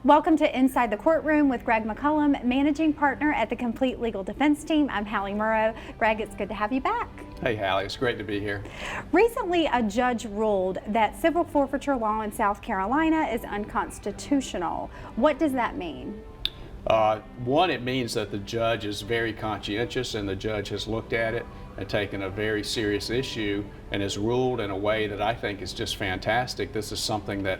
Welcome to Inside the Courtroom with Greg McCollum, Managing Partner at the Complete Legal Defense Team. I'm Halley Murrow. Greg, it's good to have you back. Hey Halley, it's great to be here. Recently, a judge ruled that civil forfeiture law in South Carolina is unconstitutional. What does that mean? One, it means that the judge is very conscientious and the judge has looked at it and taken a very serious issue and has ruled in a way that I think is just fantastic. This is something that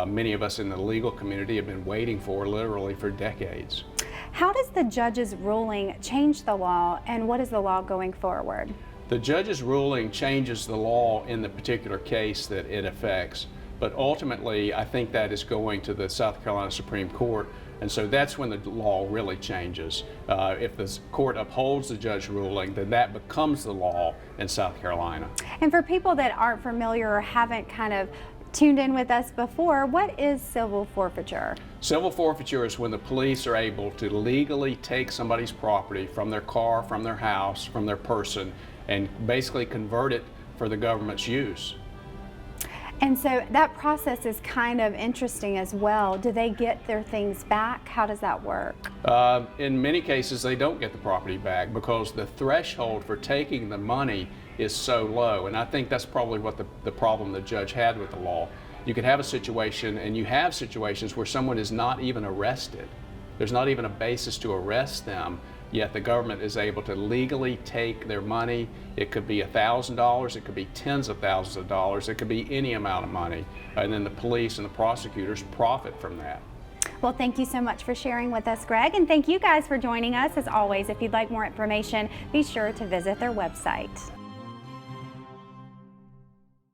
many of us in the legal community have been waiting for literally for decades. How does the judge's ruling change the law, and what is the law going forward? The judge's ruling changes the law in the particular case that it affects, but ultimately I think that is going to the South Carolina Supreme Court, and so that's when the law really changes. If the court upholds the judge's ruling, then that becomes the law in South Carolina. And for people that aren't familiar or haven't kind of tuned in with us before, what is civil forfeiture? Civil forfeiture is when the police are able to legally take somebody's property from their car, from their house, from their person, and basically convert it for the government's use. And so that process is kind of interesting as well. Do they get their things back? How does that work? In many cases, they don't get the property back because the threshold for taking the money is so low. And I think that's probably what the problem the judge had with the law. You could have a situation, and you have situations where someone is not even arrested. There's not even a basis to arrest them, yet the government is able to legally take their money. It could be $1,000, it could be tens of thousands of dollars, it could be any amount of money, and then the police and the prosecutors profit from that. Well, thank you so much for sharing with us, Greg, and thank you guys for joining us. As always, if you'd like more information, be sure to visit their website.